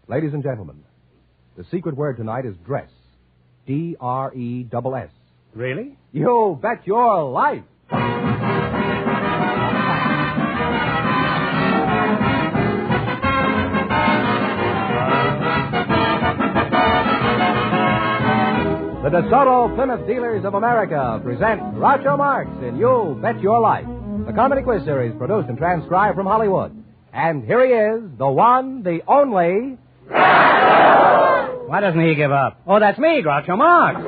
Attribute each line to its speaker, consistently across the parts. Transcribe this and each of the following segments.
Speaker 1: Ladies and gentlemen, the secret word tonight is dress. D-R-E-S-S.
Speaker 2: Really?
Speaker 1: You bet your life. The DeSoto Plymouth Dealers of America present Groucho Marx in You Bet Your Life, the comedy quiz series produced and transcribed from Hollywood. And here he is, the one, the only...
Speaker 2: Why doesn't he give up? Oh, that's me, Groucho Marx.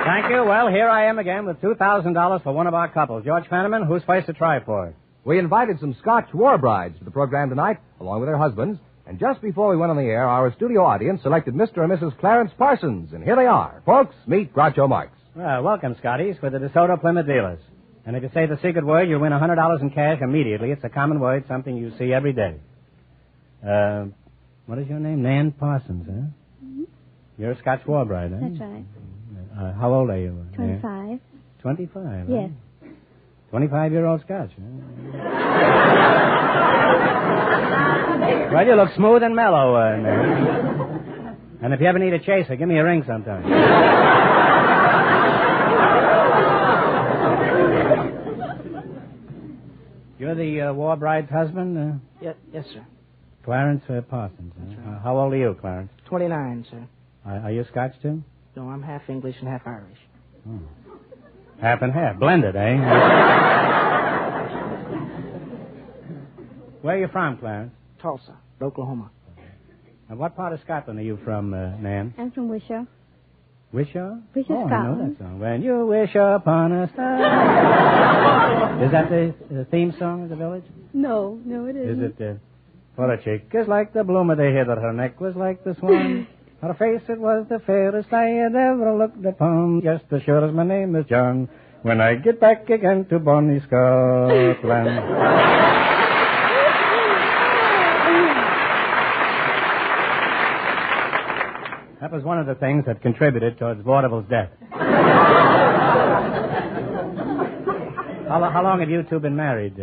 Speaker 2: Thank you. Well, here I am again with $2,000 for one of our couples. George Fenneman, who's first to try for it?
Speaker 1: We invited some Scotch war brides to the program tonight, along with their husbands. And just before we went on the air, our studio audience selected Mr. and Mrs. Clarence Parsons. And here they are. Folks, meet Groucho Marx.
Speaker 2: Well, welcome, Scotties, for the DeSoto Plymouth Dealers. And if you say the secret word, you'll win $100 in cash immediately. It's a common word, something you see every day. What is your name? Nan Parsons, huh?
Speaker 3: Mm-hmm.
Speaker 2: You're a Scotch war bride, huh?
Speaker 3: That's right.
Speaker 2: How old are you?
Speaker 3: 25.
Speaker 2: 25?
Speaker 3: Yes.
Speaker 2: Huh? 25-year-old Scotch, huh? Well, you look smooth and mellow, Nan. And if you ever need a chaser, give me a ring sometime. You're the war bride's husband?
Speaker 4: Yes, sir.
Speaker 2: Clarence Parsons. Huh?
Speaker 4: Right.
Speaker 2: How old are you, Clarence?
Speaker 4: 29, sir.
Speaker 2: Are you Scotch, too?
Speaker 4: No, I'm half English and half Irish.
Speaker 2: Oh. Half and half. Blended, eh? Where are you from, Clarence?
Speaker 4: Tulsa, Oklahoma.
Speaker 2: And what part of Scotland are you from, Nan?
Speaker 3: I'm from Wishaw.
Speaker 2: Wishaw?
Speaker 3: Wishaw,
Speaker 2: I know
Speaker 3: Scotland.
Speaker 2: that song. When you wish upon a star. Is that the theme song of the village?
Speaker 3: No, it isn't.
Speaker 2: Is it, for a chick is like the bloom of the heather, her neck was like the swan. Her face, it was the fairest I had ever looked upon. Just as sure as my name is John, when I get back again to bonny Scotland. That was one of the things that contributed towards Vaudeville's death. How long have you two been married?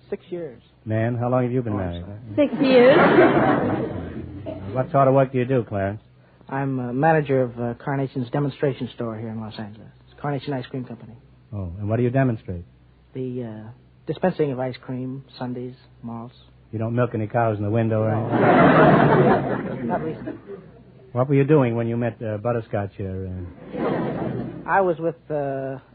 Speaker 4: 6 years.
Speaker 2: Nan, how long have you been married?
Speaker 3: 6 years.
Speaker 2: What sort of work do you do, Clarence?
Speaker 4: I'm manager of Carnation's demonstration store here in Los Angeles. It's Carnation Ice Cream Company.
Speaker 2: Oh, and what do you demonstrate?
Speaker 4: The dispensing of ice cream, sundaes, malts.
Speaker 2: You don't milk any cows in the window, right?
Speaker 4: Not recently.
Speaker 2: What were you doing when you met Butterscotch here?
Speaker 4: I was with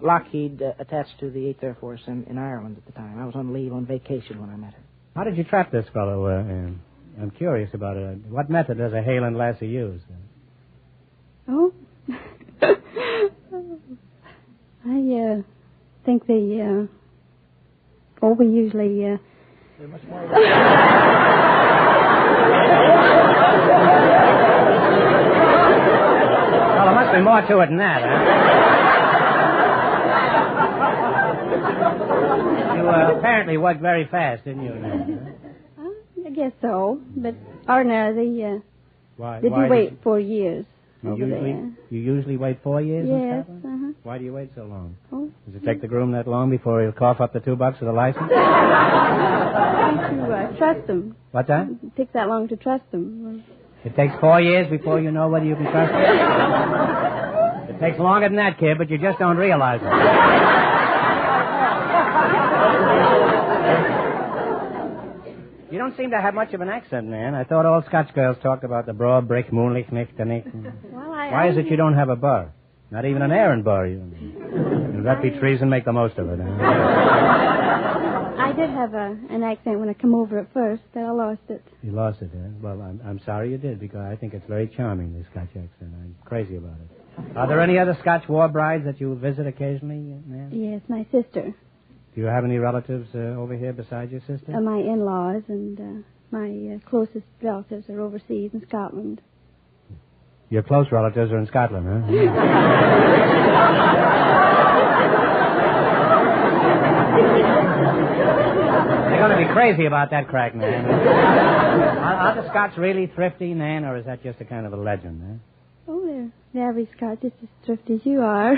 Speaker 4: Lockheed attached to the 8th Air Force in Ireland at the time. I was on leave on vacation when I met her.
Speaker 2: How did you trap this fellow? I'm curious about it. What method does a Halen lassie use?
Speaker 3: Oh. I think we usually...
Speaker 4: There's much more.
Speaker 2: Well, there must be more to it than that, huh? You apparently worked very fast, didn't you, Nan?
Speaker 3: I guess so, but ordinarily,
Speaker 2: Why
Speaker 3: did you wait 4 years?
Speaker 2: You usually wait 4 years in
Speaker 3: Yes,
Speaker 2: Scotland? Why do you wait so long?
Speaker 3: Oh.
Speaker 2: Does it take the groom that long before he'll cough up the $2 for the license?
Speaker 3: To trust them.
Speaker 2: What's that?
Speaker 3: It takes that long to trust them.
Speaker 2: It takes 4 years before you know whether you can trust him? It takes longer than that, kid, but you just don't realize it. You don't seem to have much of an accent, man. I thought all Scotch girls talked about the broad brick, moonlich, nicht, nicht.
Speaker 3: Well,
Speaker 2: Why is it you don't have a burr? Not even an errand burr. If that be treason, make the most of it.
Speaker 3: I did have an accent when I come over at first, but I lost it.
Speaker 2: You lost it, eh? Well, I'm sorry you did, because I think it's very charming, this Scotch accent. I'm crazy about it. Are there any other Scotch war brides that you visit occasionally, ma'am?
Speaker 3: Yes, my sister.
Speaker 2: Do you have any relatives over here besides your sister?
Speaker 3: My in-laws and my closest relatives are overseas in Scotland.
Speaker 2: Your close relatives are in Scotland, huh? They're going to be crazy about that crack, man. Are the Scots really thrifty, Nan, or is that just a kind of a legend, eh?
Speaker 3: Oh, average Scot, just as thrifty as you are.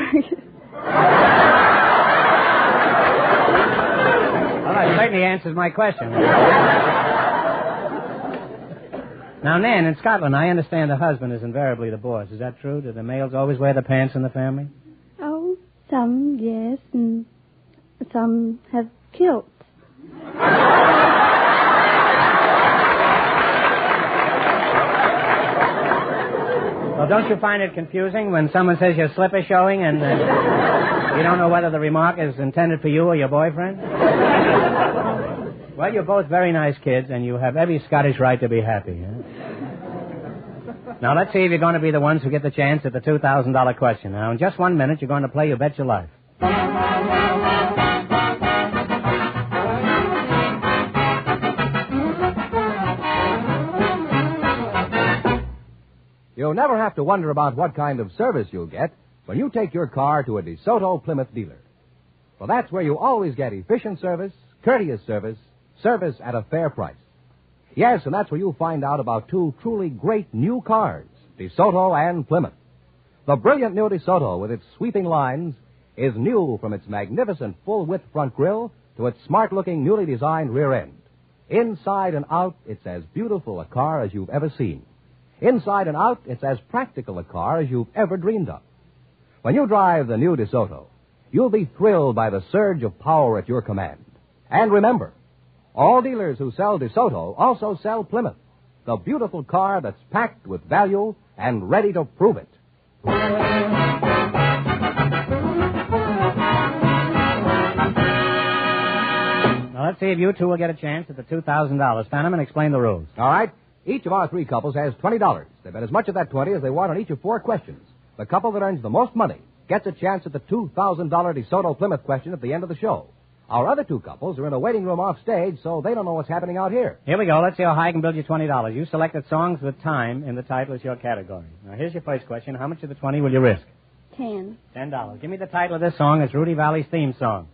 Speaker 2: Well, that certainly answers my question. Now, Nan, in Scotland, I understand the husband is invariably the boss. Is that true? Do the males always wear the pants in the family?
Speaker 3: Oh, some, yes, and some have kilts.
Speaker 2: Well, don't you find it confusing when someone says your slipper showing and you don't know whether the remark is intended for you or your boyfriend? Well, you're both very nice kids, and you have every Scottish right to be happy. Huh? Now, let's see if you're going to be the ones who get the chance at the $2,000 question. Now, in just 1 minute, you're going to play You Bet Your Life.
Speaker 1: You'll never have to wonder about what kind of service you'll get when you take your car to a DeSoto Plymouth dealer. Well, that's where you always get efficient service, courteous service, service at a fair price. Yes, and that's where you'll find out about two truly great new cars, DeSoto and Plymouth. The brilliant new DeSoto, with its sweeping lines, is new from its magnificent full-width front grille to its smart-looking, newly designed rear end. Inside and out, it's as beautiful a car as you've ever seen. Inside and out, it's as practical a car as you've ever dreamed of. When you drive the new DeSoto, you'll be thrilled by the surge of power at your command. And remember, all dealers who sell DeSoto also sell Plymouth, the beautiful car that's packed with value and ready to prove it.
Speaker 2: Now, let's see if you two will get a chance at the $2,000. Fenneman, explain the rules.
Speaker 1: All right. Each of our three couples has $20. They bet as much of that 20 as they want on each of 4 questions. The couple that earns the most money gets a chance at the $2,000 DeSoto Plymouth question at the end of the show. Our other 2 couples are in a waiting room off stage, so they don't know what's happening out here.
Speaker 2: Here we go. Let's see how high I can build you $20. You selected songs with time in the title as your category. Now, here's your first question. How much of the 20 will you risk?
Speaker 3: 10.
Speaker 2: $10. Give me the title of this song. It's Rudy Valley's theme song.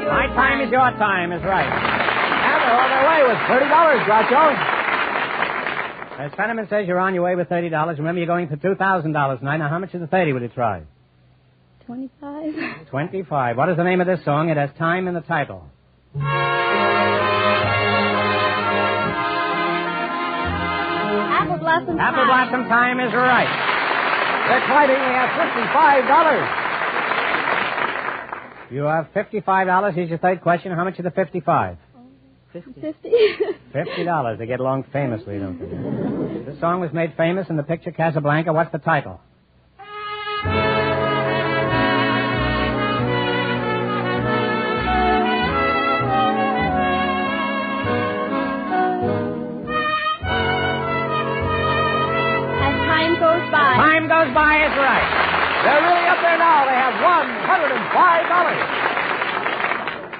Speaker 2: My time is your time is right.
Speaker 1: And they're on their way with $30, Groucho.
Speaker 2: As Fenneman says, you're on your way with $30. Remember, you're going for $2,000 tonight. Now, how much of the 30 will you try?
Speaker 3: 25.
Speaker 2: 25. What is the name of this song? It has time in the title.
Speaker 3: Apple Blossom Time.
Speaker 2: Apple Blossom Time is right.
Speaker 1: They're climbing. We have $55.
Speaker 2: You have $55. Here's your third question. How much of the 55?
Speaker 3: 50.
Speaker 2: $50. They get along famously, don't they? This song was made famous in the picture Casablanca. What's the title?
Speaker 3: As time goes by.
Speaker 2: Time goes by is right.
Speaker 1: They're really up there now. They have $105.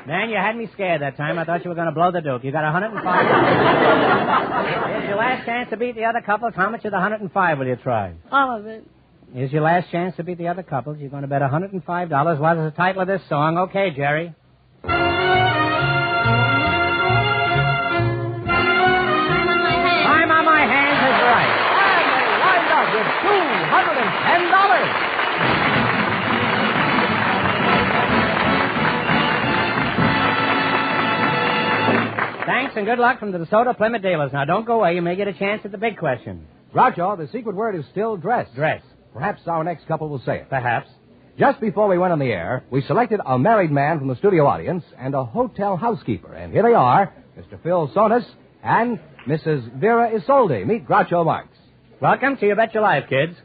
Speaker 2: Man, you had me scared that time. I thought you were going to blow the Duke. You got $105. Here's your last chance to beat the other couples. How much of the 105 will you try?
Speaker 3: All of it.
Speaker 2: Here's your last chance to beat the other couples. You're going to bet $105. What is the title of this song? Okay, Jerry. Time on my hands is right.
Speaker 1: And they wind up with $210.
Speaker 2: Thanks and good luck from the DeSoto Plymouth dealers. Now, don't go away. You may get a chance at the big question.
Speaker 1: Groucho, the secret word is still dress.
Speaker 2: Dress.
Speaker 1: Perhaps our next couple will say it.
Speaker 2: Perhaps.
Speaker 1: Just before we went on the air, we selected a married man from the studio audience and a hotel housekeeper. And here they are, Mr. Phil Sonis and Mrs. Vera Isolde. Meet Groucho Marx.
Speaker 2: Welcome to You Bet Your Life, kids.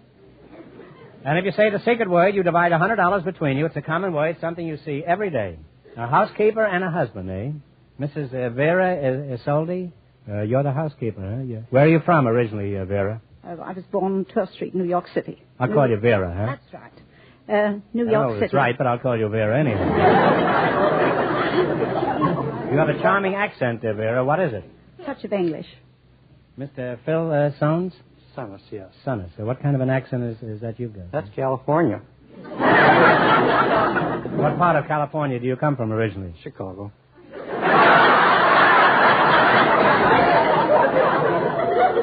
Speaker 2: And if you say the secret word, you divide $100 between you. It's a common word, something you see every day. A housekeeper and a husband, eh? Mrs. Vera Isolde, you're the housekeeper, huh? Yeah. Where are you from originally, Vera?
Speaker 5: I was born on 12th Street, New York City.
Speaker 2: I'll call you Vera, huh?
Speaker 5: That's right. New
Speaker 2: I
Speaker 5: York
Speaker 2: know
Speaker 5: City.
Speaker 2: that's right, but I'll call you Vera anyway. You have a charming accent there, Vera. What is it?
Speaker 5: Touch of English.
Speaker 2: Mr. Phil Sones?
Speaker 6: Sonis, yes.
Speaker 2: Sonis. What kind of an accent is that you've got?
Speaker 6: That's California.
Speaker 2: What part of California do you come from originally?
Speaker 6: Chicago.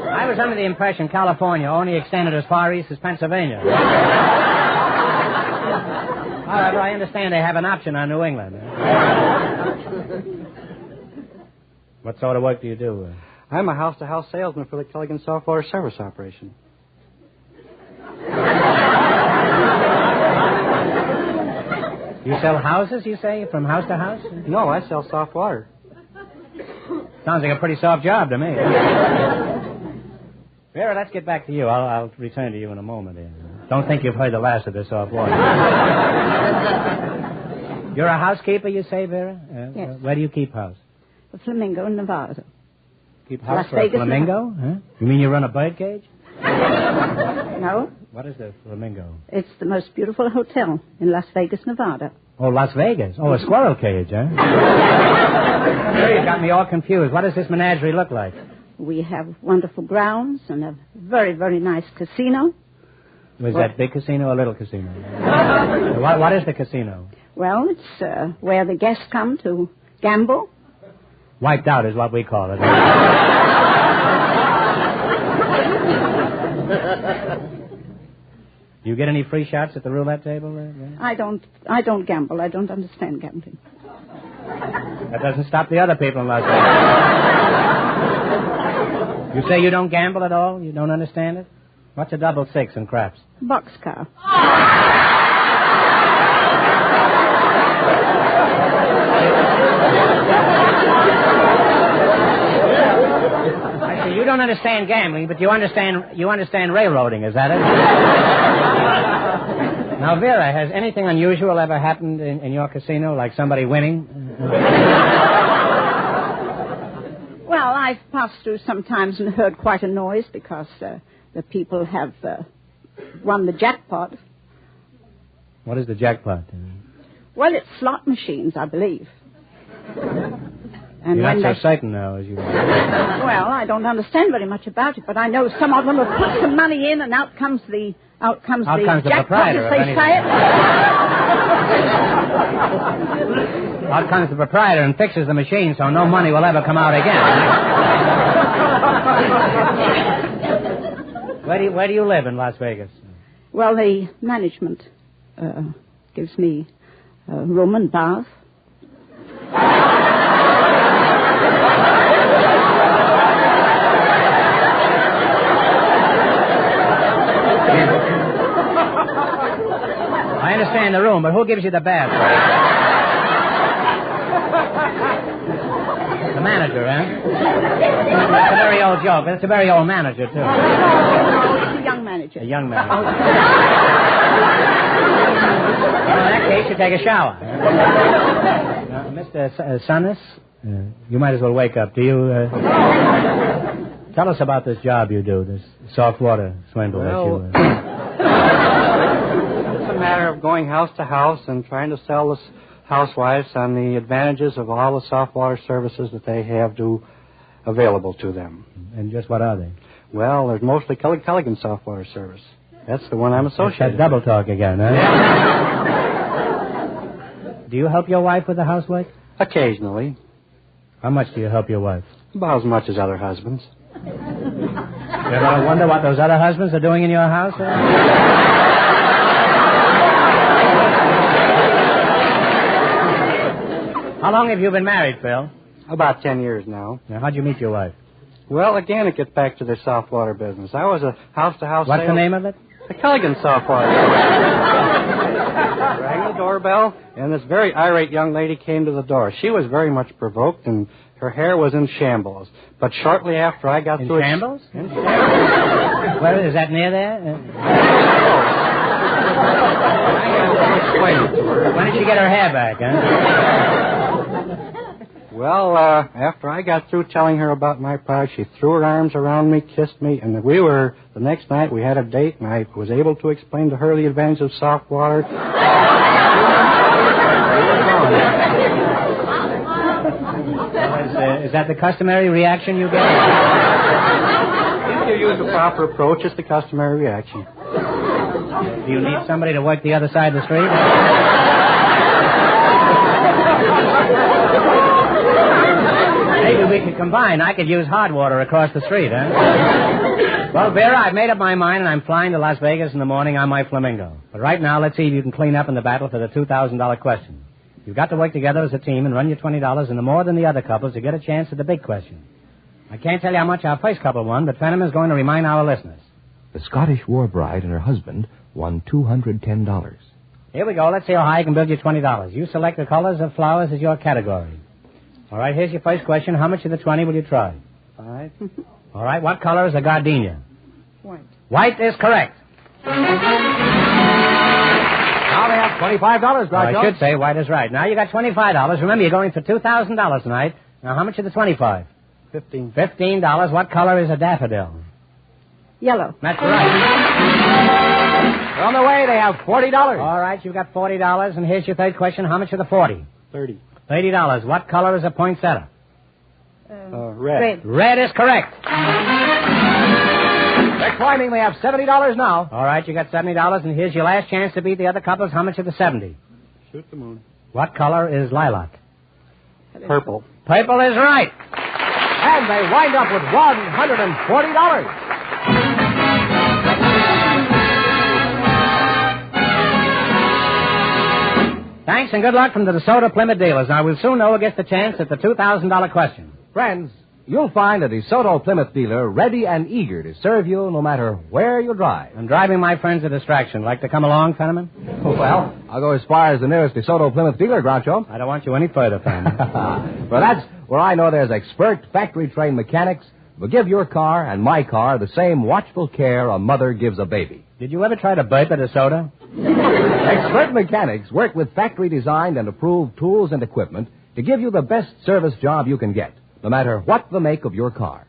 Speaker 2: I was under the impression California only extended as far east as Pennsylvania. However, I understand they have an option on New England. What sort of work do you do?
Speaker 6: I'm a house-to-house salesman for the Kelligan Softwater Service Operation.
Speaker 2: You sell houses, you say, from house to house?
Speaker 6: No, I sell soft water.
Speaker 2: Sounds like a pretty soft job to me. Vera, let's get back to you. I'll return to you in a moment. Don't think you've heard the last of this soft water. You're a housekeeper, you say, Vera?
Speaker 5: Yes.
Speaker 2: Where do you keep house?
Speaker 5: The Flamingo, Nevada.
Speaker 2: Keep house
Speaker 5: Las
Speaker 2: for a
Speaker 5: Vegas,
Speaker 2: flamingo? Huh? You mean you run a bird cage?
Speaker 5: No,
Speaker 2: What is the flamingo?
Speaker 5: it's the most beautiful hotel in Las Vegas, Nevada.
Speaker 2: Oh, Las Vegas. Oh, a squirrel cage, huh? You got me all confused. What does this menagerie look like?
Speaker 5: We have wonderful grounds and a very, very nice casino.
Speaker 2: Was that big casino or little casino? What is the casino?
Speaker 5: Well, it's where the guests come to gamble.
Speaker 2: Wiped out is what we call it. Do you get any free shots at the roulette table?
Speaker 5: I don't gamble. I don't understand gambling.
Speaker 2: That doesn't stop the other people in Las Vegas. You say you don't gamble at all? You don't understand it? What's a double six in craps?
Speaker 5: Boxcar.
Speaker 2: I see. You don't understand gambling, but you understand railroading. Is that it? Now, Vera, has anything unusual ever happened in your casino, like somebody winning?
Speaker 5: Well, I've passed through sometimes and heard quite a noise because the people have won the jackpot.
Speaker 2: What is the jackpot?
Speaker 5: Well, it's slot machines, I believe. And
Speaker 2: You're
Speaker 5: when
Speaker 2: not so certain now as you are.
Speaker 5: Well, I don't understand very much about it, but I know some of them have put some money in, and out comes the jackpot,
Speaker 2: proprietor
Speaker 5: as they
Speaker 2: of
Speaker 5: say it.
Speaker 2: Out comes the proprietor and fixes the machine so no money will ever come out again. Where do you live in Las Vegas?
Speaker 5: Well, the management gives me a room and bath.
Speaker 2: I understand the room, but who gives you the bath? The manager, eh? It's a very old joke, but it's a very old manager, too.
Speaker 5: It's a young manager.
Speaker 2: A young manager. Well, in that case, you take a shower. Mr. Sunnis, you might as well wake up. Do you... Tell us about this job you do, this soft water swindle that you...
Speaker 6: It's a matter of going house to house and trying to sell the housewives on the advantages of all the soft water services that they have available to them.
Speaker 2: And just what are they?
Speaker 6: Well, there's mostly Kelligan soft water service. That's the one I'm associated
Speaker 2: with. That double talk again, huh? Do you help your wife with the housework?
Speaker 6: Occasionally.
Speaker 2: How much do you help your wife?
Speaker 6: About as much as other husbands.
Speaker 2: You ever wonder what those other husbands are doing in your house? How long have you been married, Phil?
Speaker 6: About 10 years now.
Speaker 2: Now, how'd you meet your wife?
Speaker 6: Well, again, it gets back to the soft water business. I was a house-to-house
Speaker 2: What's the name of it?
Speaker 6: The Kelligan soft water. Rang the doorbell, and this very irate young lady came to the door. She was very much provoked, and her hair was in shambles. But shortly after I got through...
Speaker 2: Shambles? In shambles? Where is that, near there? When did she get her hair back, huh?
Speaker 6: Well, after I got through telling her about my product, she threw her arms around me, kissed me, and the next night we had a date, and I was able to explain to her the advantage of soft water.
Speaker 2: Is that the customary reaction you get?
Speaker 6: If you use the proper approach, it's the customary reaction.
Speaker 2: Do you need somebody to work the other side of the street? Maybe we could combine. I could use hard water across the street, huh? Well, Vera, I've made up my mind, and I'm flying to Las Vegas in the morning on my Flamingo. But right now, let's see if you can clean up in the battle for the $2,000 question. You've got to work together as a team and run your $20 into more than the other couples to get a chance at the big question. I can't tell you how much our first couple won, but Fenneman is going to remind our listeners.
Speaker 1: The Scottish war bride and her husband won $210.
Speaker 2: Here we go. Let's see how high I can build you $20. You select the colors of flowers as your category. All right, here's your first question. How much of the 20 will you try? 5. All right, what color is a gardenia?
Speaker 3: White.
Speaker 2: White is correct.
Speaker 1: Now they have $25, Groucho.
Speaker 2: I should say white is right. Now you got $25. Remember, you're going for $2,000 tonight. Now, how much of the 25? $15. What color is a daffodil?
Speaker 3: Yellow.
Speaker 2: That's right.
Speaker 1: They're on their way. They have $40.
Speaker 2: All right, you've got $40. And here's your third question. How much of the 40?
Speaker 6: $30.
Speaker 2: $30. What color is a poinsettia?
Speaker 6: Red.
Speaker 2: Red is correct.
Speaker 1: They're climbing. They have $70 now.
Speaker 2: All right, you got $70. And here's your last chance to beat the other couples. How much of the 70?
Speaker 6: Shoot the moon.
Speaker 2: What color is lilac?
Speaker 6: Purple.
Speaker 2: Purple is right.
Speaker 1: And they wind up with $140.
Speaker 2: Thanks and good luck from the DeSoto Plymouth dealers. Now, we'll soon know who gets the chance at the $2,000 question.
Speaker 1: Friends, you'll find a DeSoto Plymouth dealer ready and eager to serve you no matter where you drive.
Speaker 2: And driving my friend's a distraction. Like to come along, Fenneman?
Speaker 1: Well, I'll go as far as the nearest DeSoto Plymouth dealer, Groucho.
Speaker 2: I don't want you any further, Fenneman.
Speaker 1: Well, that's where I know there's expert factory-trained mechanics who give your car and my car the same watchful care a mother gives a baby.
Speaker 2: Did you ever try to burp at a soda?
Speaker 1: Expert mechanics work with factory-designed and approved tools and equipment to give you the best service job you can get, no matter what the make of your car.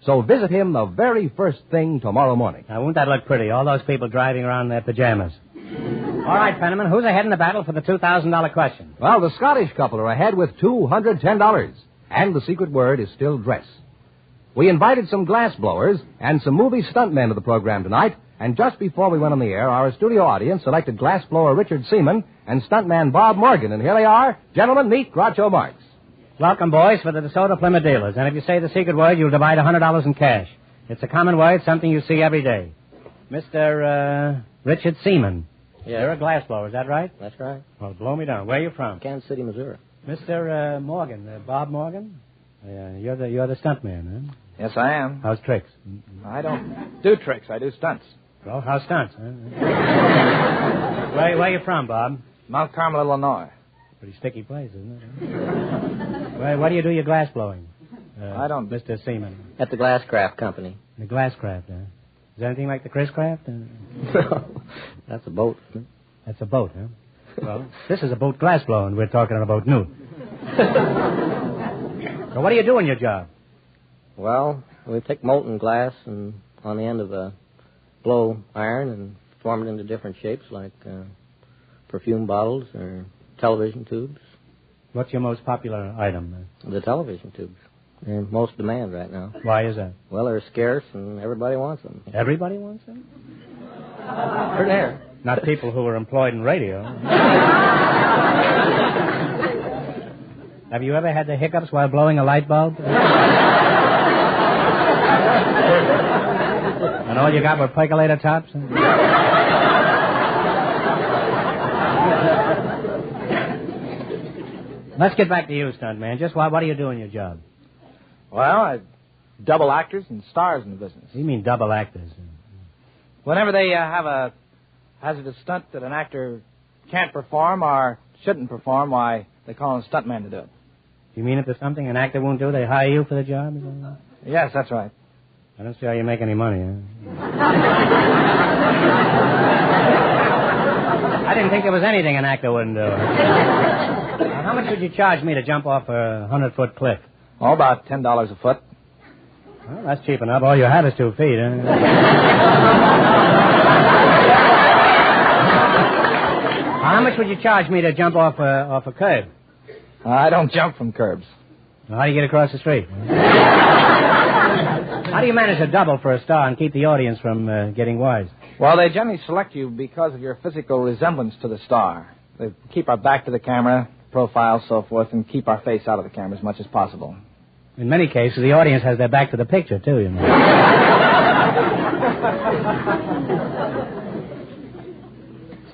Speaker 1: So visit him the very first thing tomorrow morning.
Speaker 2: Now, won't that look pretty? All those people driving around in their pajamas. All right, Fenneman, who's ahead in the battle for the $2,000 question?
Speaker 1: Well, the Scottish couple are ahead with $210, and the secret word is still dress. We invited some glassblowers and some movie stuntmen to the program tonight, and just before we went on the air, our studio audience selected glassblower Richard Seaman and stuntman Bob Morgan. And here they are. Gentlemen, meet Groucho Marx.
Speaker 2: Welcome, boys, for the DeSoto Plymouth dealers. And if you say the secret word, you'll divide $100 in cash. It's a common word, something you see every day. Mr. Richard Seaman.
Speaker 7: Yeah.
Speaker 2: You're a glassblower, is that right?
Speaker 7: That's right.
Speaker 2: Well, blow me down. Where are you from?
Speaker 7: Kansas City, Missouri.
Speaker 2: Mr. Morgan, Bob Morgan? You're the stuntman, huh?
Speaker 8: Yes, I am.
Speaker 2: How's tricks?
Speaker 8: I don't do tricks. I do stunts.
Speaker 2: Well, how's stunts, huh? Where are you from, Bob?
Speaker 8: Mount Carmel, Illinois.
Speaker 2: Pretty sticky place, isn't it? Where do you do your glass blowing?
Speaker 8: I don't.
Speaker 2: Mr. Seaman.
Speaker 7: At the Glasscraft Company.
Speaker 2: The Glasscraft, huh? Is that anything like the Chris Craft?
Speaker 7: That's a boat.
Speaker 2: That's a boat, huh? Well, this is a boat glass blowing. We're talking about new. So what do you do in your job?
Speaker 7: Well, we take molten glass and on the end of a blow iron and form it into different shapes like perfume bottles or television tubes.
Speaker 2: What's your most popular item?
Speaker 7: The television tubes. They're in most demand right now.
Speaker 2: Why is that?
Speaker 7: Well, they're scarce and everybody wants them.
Speaker 2: Everybody wants them?
Speaker 7: They're there.
Speaker 2: Not people who are employed in radio. Have you ever had the hiccups while blowing a light bulb? And all you got were percolator tops? Let's get back to you, stuntman. Just what do you do in your job?
Speaker 8: Well, I double actors and stars in the business.
Speaker 2: You mean double actors?
Speaker 8: Whenever they have a hazardous stunt that an actor can't perform or shouldn't perform, why, they call a stuntman to do it.
Speaker 2: You mean if there's something an actor won't do, they hire you for the job?
Speaker 8: Yes, that's right.
Speaker 2: I don't see how you make any money, huh? I didn't think there was anything an actor wouldn't do. Now, how much would you charge me to jump off a 100-foot cliff?
Speaker 8: Oh, about $10 a foot.
Speaker 2: Well, that's cheap enough. All you have is 2 feet, huh? How much would you charge me to jump off a curb?
Speaker 8: I don't jump from curbs.
Speaker 2: Well, how do you get across the street? How do you manage to double for a star and keep the audience from getting wise?
Speaker 8: Well, they generally select you because of your physical resemblance to the star. They keep our back to the camera, profile, so forth, and keep our face out of the camera as much as possible.
Speaker 2: In many cases, the audience has their back to the picture, too, you know.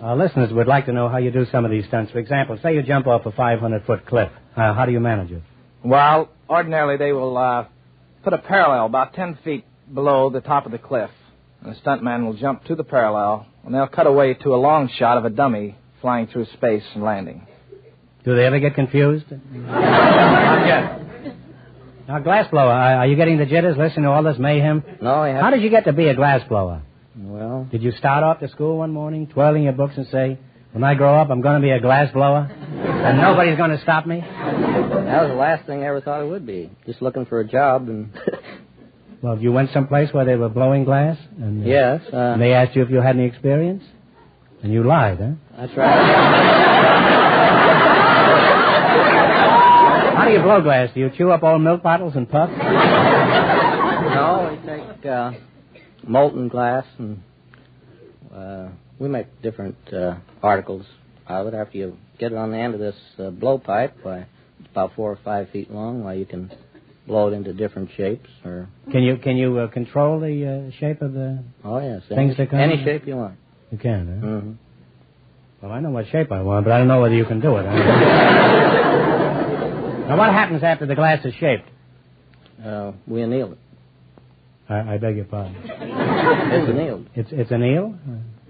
Speaker 2: Our listeners would like to know how you do some of these stunts. For example, say you jump off a 500-foot cliff. How do you manage it?
Speaker 8: Well, ordinarily they will put a parallel about 10 feet below the top of the cliff. And the stuntman will jump to the parallel, and they'll cut away to a long shot of a dummy flying through space and landing.
Speaker 2: Do they ever get confused?
Speaker 8: Not yet.
Speaker 2: Now, glassblower, are you getting the jitters listening to all this mayhem?
Speaker 7: No, I haven't.
Speaker 2: How did you get to be a glassblower?
Speaker 7: Well,
Speaker 2: Did you start off to school one morning, twirling your books and say, when I grow up, I'm going to be a glassblower, and nobody's going to stop me?
Speaker 7: that was the last thing I ever thought it would be. Just looking for a job and...
Speaker 2: Well, you went someplace where they were blowing glass? And,
Speaker 7: Yes.
Speaker 2: And they asked you if you had any experience? And you lied, huh?
Speaker 7: That's right.
Speaker 2: How do you blow glass? Do you chew up old milk bottles and puff?
Speaker 7: No, we take molten glass and we make different articles out of it. After you get it on the end of this blowpipe, it's about 4 or 5 feet long, while you can blow it into different shapes. Or
Speaker 2: Can you control the shape of the...
Speaker 7: Oh, yes.
Speaker 2: Things that come
Speaker 7: Any
Speaker 2: in?
Speaker 7: shape you want.
Speaker 2: You can, huh?
Speaker 7: Mm-hmm.
Speaker 2: Well, I know what shape I want, but I don't know whether you can do it. Now, what happens after the glass is shaped?
Speaker 7: We anneal it.
Speaker 2: I beg your pardon.
Speaker 7: It's annealed.
Speaker 2: It's an eel?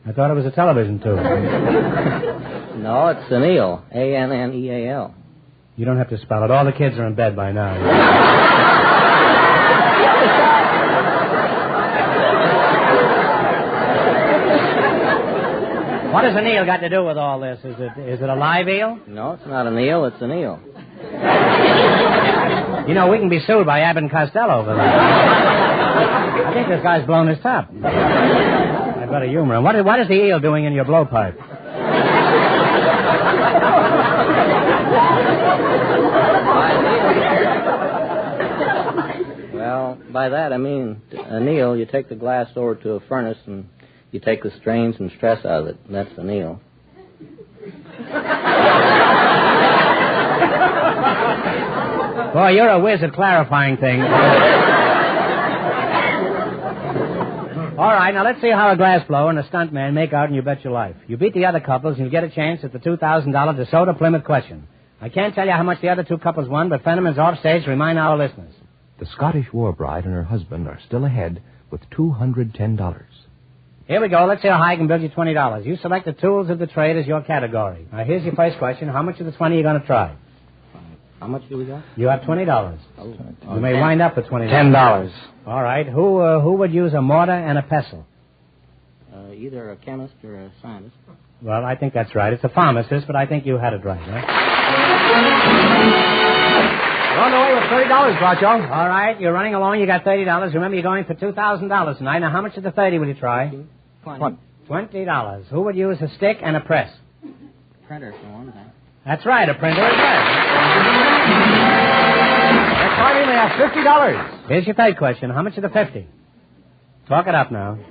Speaker 2: I thought it was a television tube.
Speaker 7: No, it's anneal. A-N-N-E-A-L.
Speaker 2: You don't have to spell it. All the kids are in bed by now. What has an eel got to do with all this? Is it a live eel?
Speaker 7: No, it's not an eel. It's an eel.
Speaker 2: You know, we can be sued by Abbott and Costello for that. I think this guy's blown his top. I've got to humor him. What is the eel doing in your blowpipe?
Speaker 7: Well, by that I mean anneal. You take the glass over to a furnace and you take the strains and stress out of it. And that's anneal.
Speaker 2: Boy, you're a whiz at clarifying things. All right, now let's see how a glassblower and a stuntman make out and You Bet Your Life. You beat the other couples and you get a chance at the $2,000 DeSoto Plymouth question. I can't tell you how much the other two couples won, but Fenneman's off stage to remind our listeners.
Speaker 1: The Scottish war bride and her husband are still ahead with $210.
Speaker 2: Here we go. Let's see how high I can build you $20. You select the tools of the trade as your category. Now, here's your first question. How much of the 20 are you going to try?
Speaker 7: How much do we got?
Speaker 2: You have $20. You may wind up with $20.
Speaker 8: $10.
Speaker 2: All right. Who would use a mortar and a pestle?
Speaker 7: Either a chemist or a scientist.
Speaker 2: Well, I think that's right. It's a pharmacist, but I think you had it right, huh?
Speaker 1: You're on the way with $30, Groucho.
Speaker 2: All right. You're running along. You got $30. Remember, you're going for $2,000 tonight. Now, how much of the 30 will you try? $20. Who would use a stick and a press?
Speaker 7: Printer, for one thing.
Speaker 2: That's right. A printer is right.
Speaker 1: Next Friday, they have $50.
Speaker 2: Here's your third question. How much of the 50? Talk it up now.
Speaker 8: 25.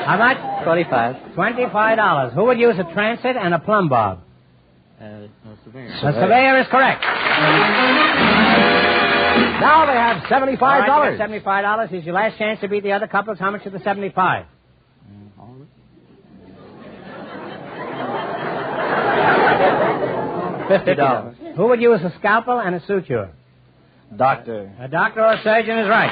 Speaker 2: How much?
Speaker 7: 25.
Speaker 2: $25. Who would use a transit and a plumb bob?
Speaker 7: A surveyor.
Speaker 2: A surveyor is correct.
Speaker 1: Now they have $75.
Speaker 2: All right, you got $75. Here's your last chance to beat the other couples. How much of the 75?
Speaker 7: All of it?
Speaker 2: $50. Who would use a scalpel and a suture?
Speaker 8: Doctor.
Speaker 2: A doctor or a surgeon is right.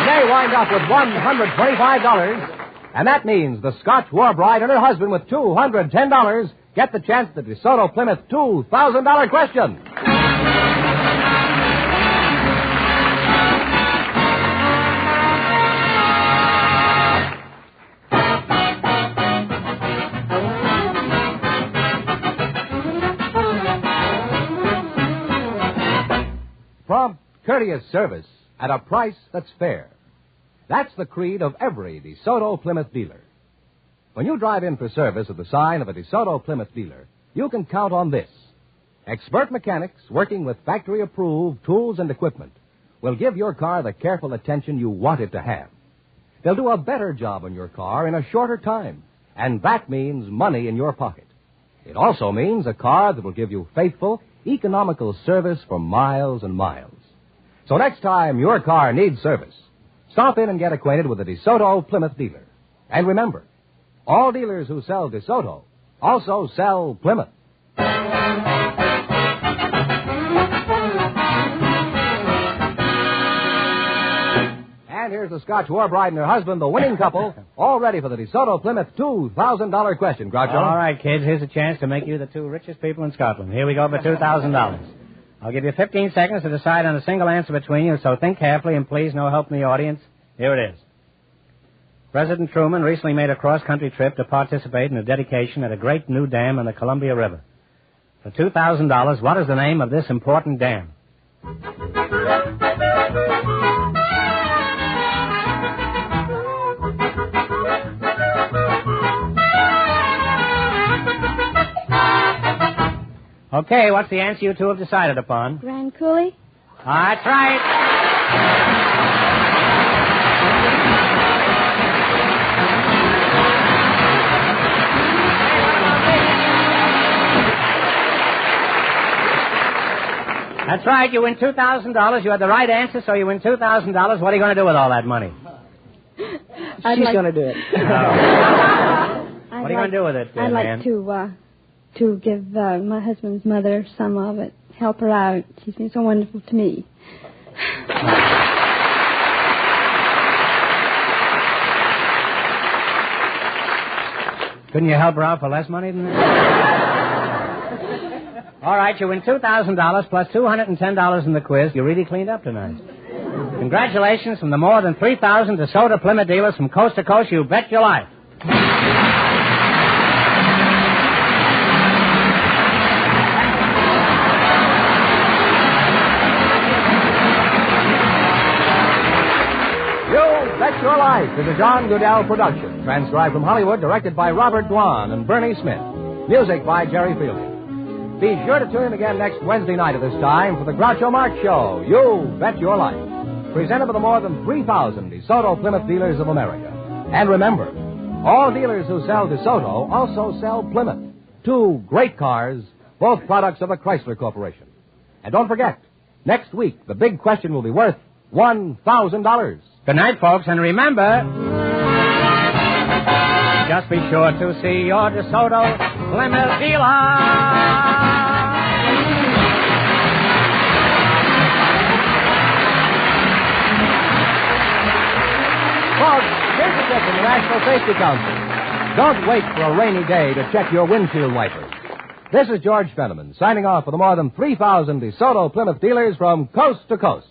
Speaker 1: They wind up with $125. And that means the Scotch war bride and her husband with $210 get the chance at the DeSoto Plymouth $2,000 question. Prompt, courteous service at a price that's fair. That's the creed of every DeSoto Plymouth dealer. When you drive in for service at the sign of a DeSoto Plymouth dealer, you can count on this. Expert mechanics working with factory-approved tools and equipment will give your car the careful attention you want it to have. They'll do a better job on your car in a shorter time, and that means money in your pocket. It also means a car that will give you faithful, economical service for miles and miles. So next time your car needs service, stop in and get acquainted with a DeSoto Plymouth dealer. And remember, all dealers who sell DeSoto also sell Plymouth. And here's the Scotch war bride and her husband, the winning couple, all ready for the DeSoto Plymouth $2,000 question, Groucho.
Speaker 2: All right, kids, here's a chance to make you the two richest people in Scotland. Here we go for $2,000. I'll give you 15 seconds to decide on a single answer between you, so think carefully and please no help from the audience. Here it is. President Truman recently made a cross-country trip to participate in a dedication at a great new dam on the Columbia River. For $2,000, what is the name of this important dam? Okay, what's the answer you two have decided upon?
Speaker 3: Grand Coulee?
Speaker 2: That's right. That's right, you win $2,000. You had the right answer, so you win $2,000. What are you going to do with all that money?
Speaker 4: She's going to do it.
Speaker 2: What are you going to do with it,
Speaker 3: I'd
Speaker 2: man?
Speaker 3: like to give my husband's mother some of it, help her out. She's been so wonderful to me.
Speaker 2: Couldn't you help her out for less money than that? All right, you win $2,000 plus $210 in the quiz. You really cleaned up tonight. Congratulations from the more than 3,000 DeSoto Plymouth dealers from coast to coast. You bet your life.
Speaker 1: Bet Your Life is a John Goodell production, transcribed from Hollywood, directed by Robert Dwan and Bernie Smith. Music by Jerry Fielding. Be sure to tune in again next Wednesday night at this time for the Groucho Marx Show, You Bet Your Life, presented by the more than 3,000 DeSoto Plymouth dealers of America. And remember, all dealers who sell DeSoto also sell Plymouth, two great cars, both products of the Chrysler Corporation. And don't forget, next week the big question will be worth $1,000.
Speaker 2: Good night, folks, and remember, just be sure to see your DeSoto Plymouth dealer.
Speaker 1: Folks, here's a tip from the National Safety Council. Don't wait for a rainy day to check your windshield wipers. This is George Fenneman signing off for the more than 3,000 DeSoto Plymouth dealers from coast to coast.